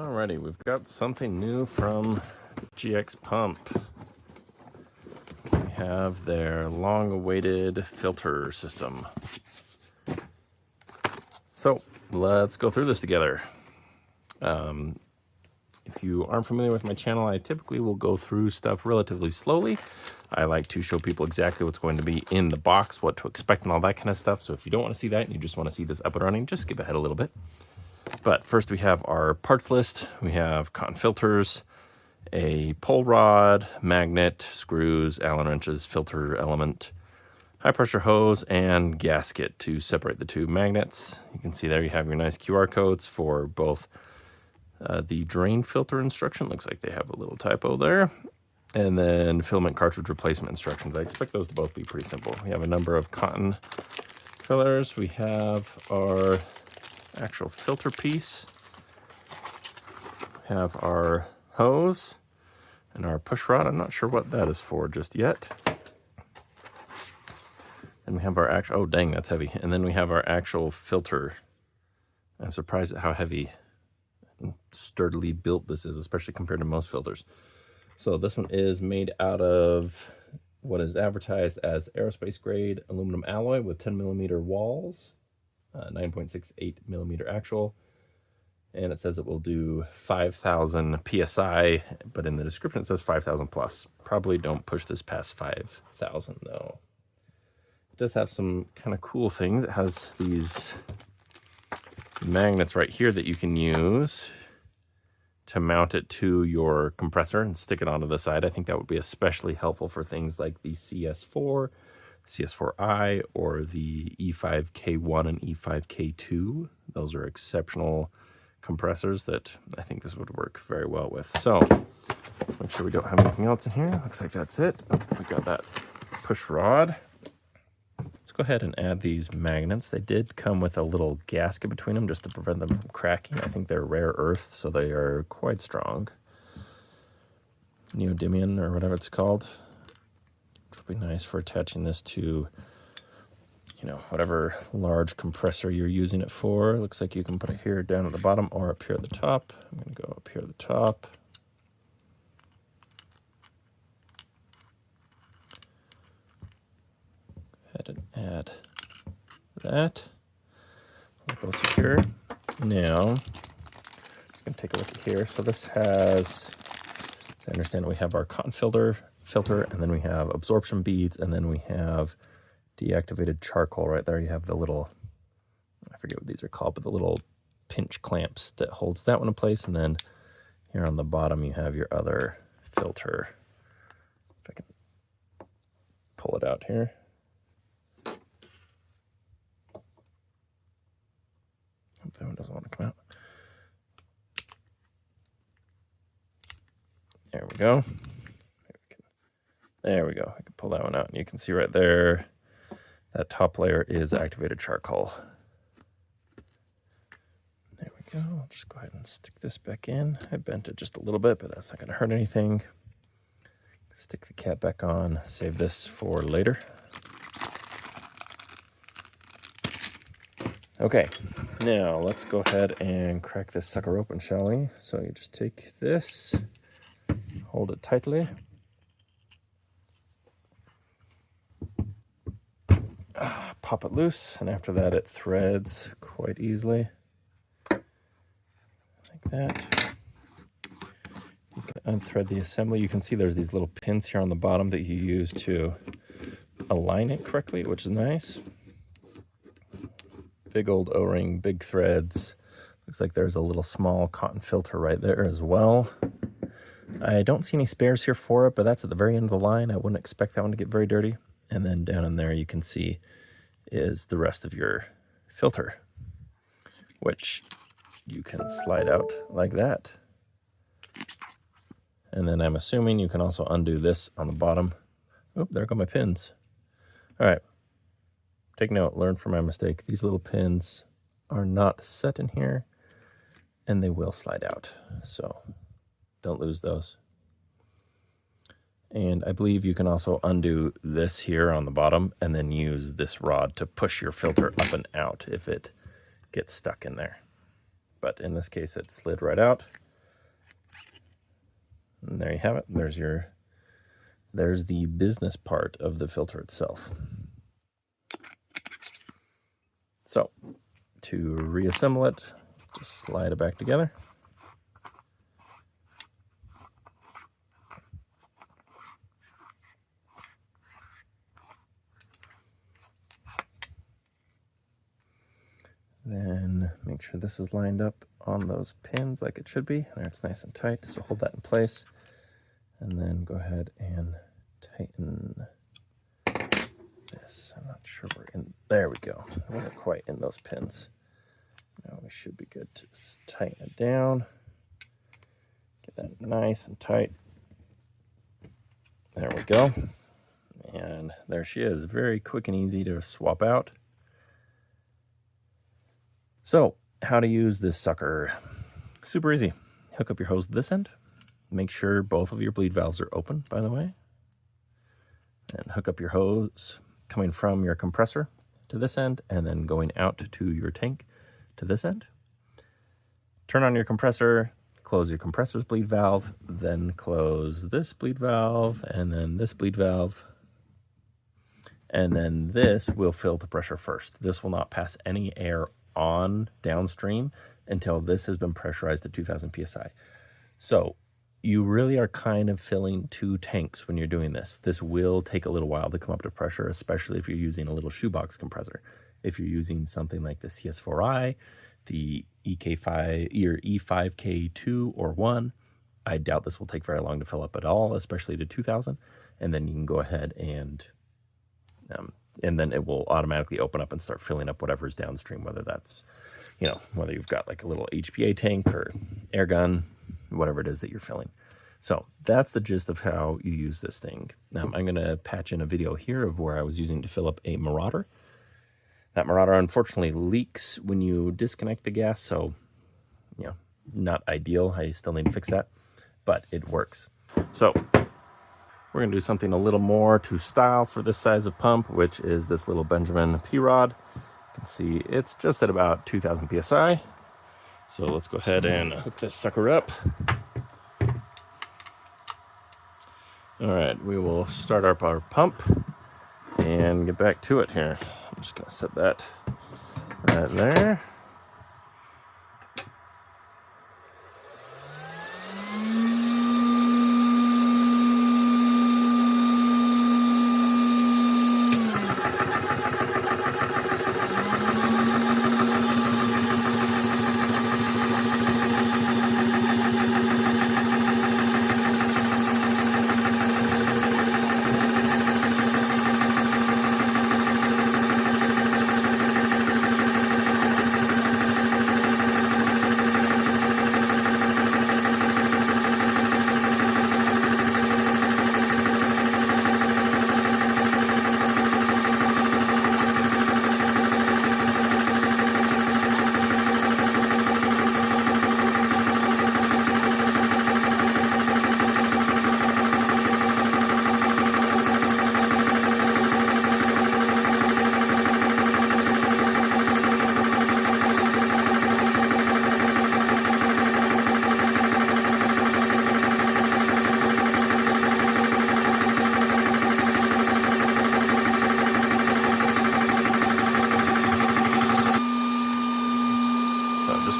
Alrighty, we've got something new from GX Pump. We have their long-awaited filter system. So let's go through this together. If you aren't familiar with my channel, I typically will go through stuff relatively slowly. I like to show people exactly what's going to be in the box, what to expect and all that kind of stuff. So if you don't want to see that and you just want to see this up and running, just skip ahead a little bit. But first we have our parts list. We have cotton filters, a pull rod, magnet, screws, Allen wrenches, filter element, high pressure hose, and gasket to separate the two magnets. You can see there you have your nice QR codes for both the drain filter instruction. Looks like they have a little typo there. And then filament cartridge replacement instructions. I expect those to both be pretty simple. We have a number of cotton fillers. We have our actual filter piece. We have our hose and our push rod. I'm not sure what that is for just yet. And we have our actual, oh dang, that's heavy. And then we have our actual filter. I'm surprised at how heavy and sturdily built this is, especially compared to most filters. So this one is made out of what is advertised as aerospace grade aluminum alloy with 10mm walls, 9.68mm actual. And it says it will do 5,000 PSI, but in the description it says 5,000 plus. Probably don't push this past 5,000 though. It does have some kind of cool things. It has these magnets right here that you can use to mount it to your compressor and stick it onto the side. I think that would be especially helpful for things like the CS4, CS4i, or the E5K1 and E5K2. Those are exceptional compressors that I think this would work very well with. So make sure we don't have anything else in here. Looks like that's it. Oh, we got that push rod. Let's go ahead and add these magnets. They did come with a little gasket between them just to prevent them from cracking. I think they're rare earth, so they are quite strong. Neodymium or whatever it's called. Which would be nice for attaching this to, you know, whatever large compressor you're using it for. Looks like you can put it here down at the bottom or up here at the top. I'm going to go up here at the top. And add that. Both secure. Now, just going to take a look at here. So this has, as I understand it, we have our cotton filter, and then we have absorption beads, and then we have deactivated charcoal right there. You have the little, I forget what these are called, but the little pinch clamps that holds that one in place. And then here on the bottom, you have your other filter. If I can pull it out here. That one doesn't want to come out. There we go. There we go. I can pull that one out, and you can see right there that top layer is activated charcoal. There we go. I'll just go ahead and stick this back in. I bent it just a little bit, but that's not going to hurt anything. Stick the cap back on. Save this for later. Okay, now let's go ahead and crack this sucker open, shall we? So you just take this, hold it tightly. Pop it loose, and after that it threads quite easily. Like that. You can unthread the assembly. You can see there's these little pins here on the bottom that you use to align it correctly, which is nice. Big old O-ring, big threads. Looks like there's a little small cotton filter right there as well. I don't see any spares here for it, but that's at the very end of the line. I wouldn't expect that one to get very dirty. And then down in there you can see is the rest of your filter, which you can slide out like that. And then I'm assuming you can also undo this on the bottom. Oh, there go my pins. All right. Take note, learn from my mistake. These little pins are not set in here, and they will slide out. So don't lose those. And I believe you can also undo this here on the bottom and then use this rod to push your filter up and out if it gets stuck in there. But in this case, it slid right out. And there you have it. There's the business part of the filter itself. So to reassemble it, just slide it back together. Then make sure this is lined up on those pins like it should be. There, it's nice and tight, so hold that in place. And then go ahead and tighten this. I'm not sure we're in. There we go. It wasn't quite in those pins. Now we should be good to just tighten it down. Get that nice and tight. There we go. And there she is. Very quick and easy to swap out. So, how to use this sucker? Super easy. Hook up your hose to this end. Make sure both of your bleed valves are open, by the way. And hook up your hose coming from your compressor to this end and then going out to your tank to this end. Turn on your compressor, close your compressor's bleed valve, then close this bleed valve and then this bleed valve. And then this will fill to pressure first. This will not pass any air on downstream until this has been pressurized at 2000 psi. So you really are kind of filling two tanks when you're doing this. This will take a little while to come up to pressure, especially if you're using a little shoebox compressor. If you're using something like the CS4i, the EK5, either E5K2 or 1, I doubt this will take very long to fill up at all, especially to 2000. And then you can go ahead and then it will automatically open up and start filling up whatever's downstream, whether that's, whether you've got like a little HPA tank or air gun, whatever it is that you're filling. So that's the gist of how you use this thing. I'm going to patch in a video here of where I was using to fill up a Marauder. That Marauder unfortunately leaks when you disconnect the gas, so, not ideal. I still need to fix that, but it works. So we're going to do something a little more to style for this size of pump, which is this little Benjamin P-Rod. You can see it's just at about 2000 psi. So let's go ahead and hook this sucker up. All right, we will start up our pump and get back to it here. I'm just going to set that right there.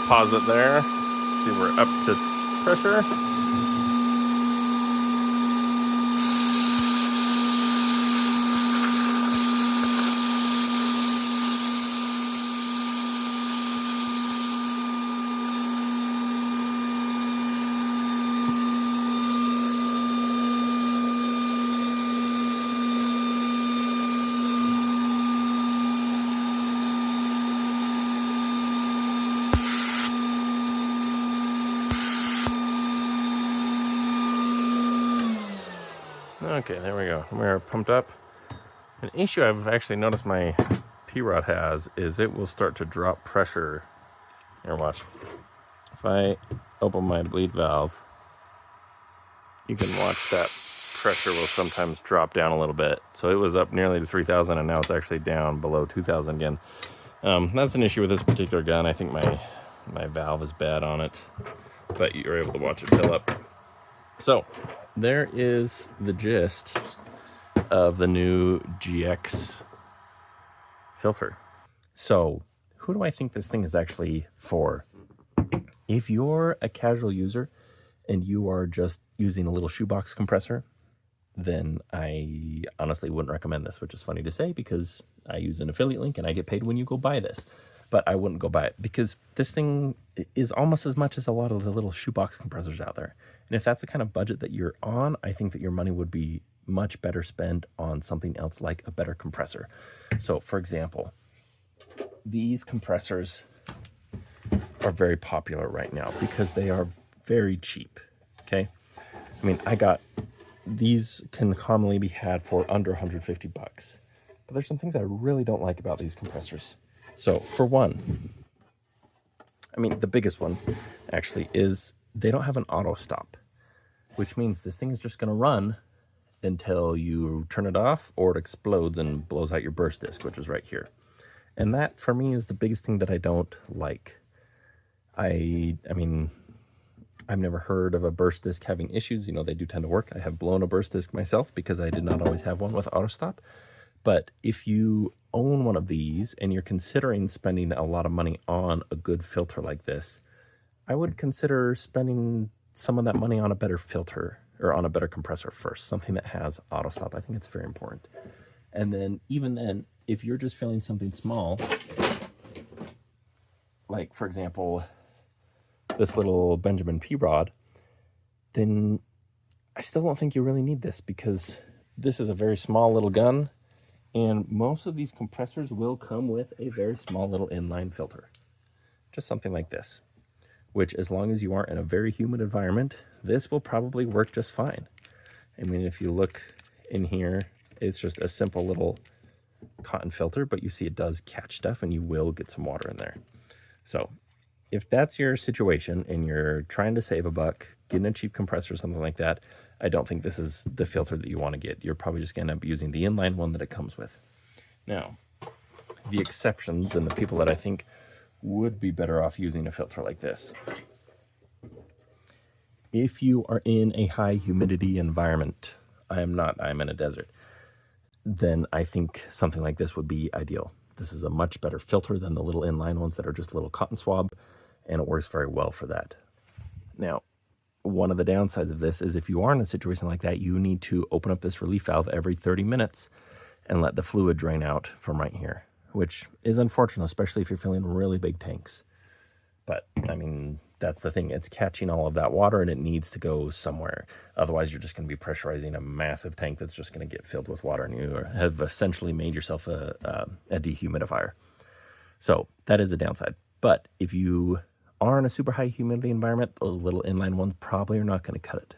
Pause it there. See, we're up to pressure. Okay, there we go. We're pumped up. An issue I've actually noticed my P-Rod has is it will start to drop pressure. Here, watch. If I open my bleed valve, you can watch that pressure will sometimes drop down a little bit. So it was up nearly to 3,000 and now it's actually down below 2,000 again. That's an issue with this particular gun. I think my valve is bad on it, but you're able to watch it fill up. So there is the gist of the new GX filter. So who do I think this thing is actually for? If you're a casual user and you are just using a little shoebox compressor, then I honestly wouldn't recommend this, which is funny to say because I use an affiliate link and I get paid when you go buy this. But I wouldn't go buy it because this thing is almost as much as a lot of the little shoebox compressors out there. And if that's the kind of budget that you're on, I think that your money would be much better spent on something else like a better compressor. So for example, these compressors are very popular right now because they are very cheap. Okay. I mean, these can commonly be had for under 150 bucks. But there's some things I really don't like about these compressors. So for one, I mean, the biggest one actually is they don't have an auto stop, which means this thing is just going to run until you turn it off or it explodes and blows out your burst disc, which is right here. And that for me is the biggest thing that I don't like. I mean, I've never heard of a burst disc having issues. You know, they do tend to work. I have blown a burst disc myself because I did not always have one with auto stop. But if you own one of these and you're considering spending a lot of money on a good filter like this, I would consider spending some of that money on a better filter or on a better compressor first, something that has auto stop. I think it's very important. And then even then, if you're just filling something small, like for example, this little Benjamin P rod, then I still don't think you really need this because this is a very small little gun. And most of these compressors will come with a very small little inline filter. Just something like this, which as long as you aren't in a very humid environment, this will probably work just fine. I mean, if you look in here, it's just a simple little cotton filter, but you see it does catch stuff and you will get some water in there. So if that's your situation and you're trying to save a buck, getting a cheap compressor or something like that, I don't think this is the filter that you want to get. You're probably just going to end up using the inline one that it comes with. Now, the exceptions and the people that I think would be better off using a filter like this. If you are in a high humidity environment, I'm in a desert, then I think something like this would be ideal. This is a much better filter than the little inline ones that are just a little cotton swab, and it works very well for that. Now, one of the downsides of this is if you are in a situation like that, you need to open up this relief valve every 30 minutes and let the fluid drain out from right here, which is unfortunate, especially if you're filling really big tanks. But I mean, that's the thing. It's catching all of that water and it needs to go somewhere. Otherwise, you're just going to be pressurizing a massive tank that's just going to get filled with water, and you have essentially made yourself a dehumidifier. So that is a downside. But if you are in a super high humidity environment, those little inline ones probably are not going to cut it.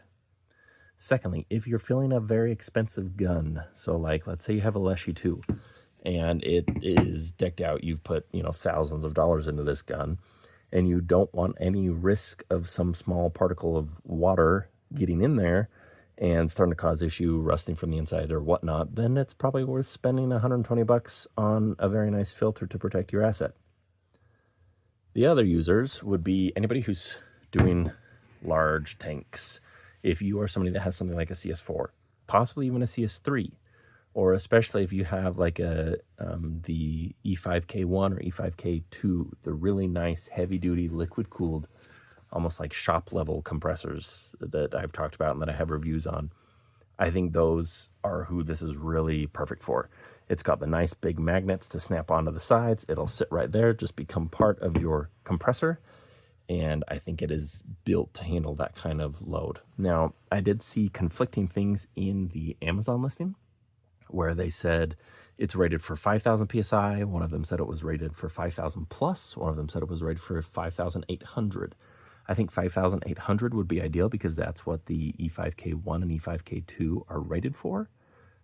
Secondly, if you're filling a very expensive gun, so like let's say you have a Leshy 2 and it is decked out, you've put thousands of dollars into this gun, and you don't want any risk of some small particle of water getting in there and starting to cause issue, rusting from the inside or whatnot, then it's probably worth spending 120 bucks on a very nice filter to protect your asset. The other users would be anybody who's doing large tanks. If you are somebody that has something like a CS4, possibly even a CS3, or especially if you have like the E5K1 or E5K2, the really nice heavy-duty liquid-cooled, almost like shop-level compressors that I've talked about and that I have reviews on. I think those are who this is really perfect for. It's got the nice big magnets to snap onto the sides. It'll sit right there, just become part of your compressor. And I think it is built to handle that kind of load. Now, I did see conflicting things in the Amazon listing where they said it's rated for 5,000 PSI. One of them said it was rated for 5,000 plus. One of them said it was rated for 5,800. I think 5,800 would be ideal because that's what the E5K1 and E5K2 are rated for.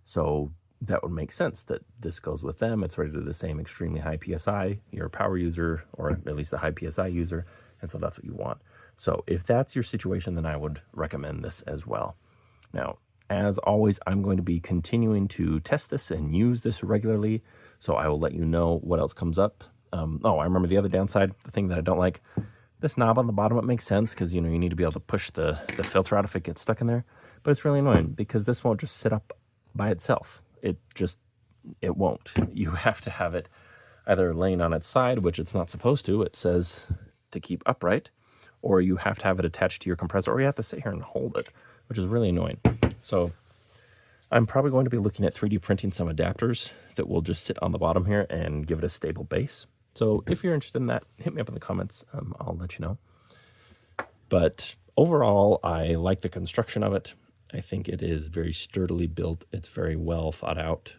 So that would make sense that this goes with them. It's rated to the same extremely high PSI. You're a power user, or at least a high PSI user, and so that's what you want. So if that's your situation, then I would recommend this as well. Now, as always, I'm going to be continuing to test this and use this regularly, so I will let you know what else comes up. I remember the other downside, the thing that I don't like, This knob on the bottom, it makes sense because, you know, you need to be able to push the filter out if it gets stuck in there. But it's really annoying because this won't just sit up by itself. It won't. You have to have it either laying on its side, which it's not supposed to. It says to keep upright, or you have to have it attached to your compressor, or you have to sit here and hold it, which is really annoying. So I'm probably going to be looking at 3D printing some adapters that will just sit on the bottom here and give it a stable base. So if you're interested in that, hit me up in the comments. I'll let you know. But overall, I like the construction of it. I think it is very sturdily built. It's very well thought out,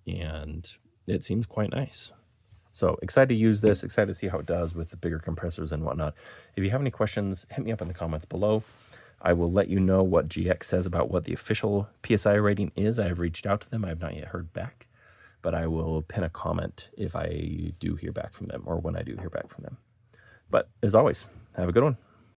and it seems quite nice. So excited to use this, excited to see how it does with the bigger compressors and whatnot. If you have any questions, hit me up in the comments below. I will let you know what GX says about what the official PSI rating is. I have reached out to them. I have not yet heard back, but I will pin a comment if I do hear back from them or when I do hear back from them. But as always, have a good one.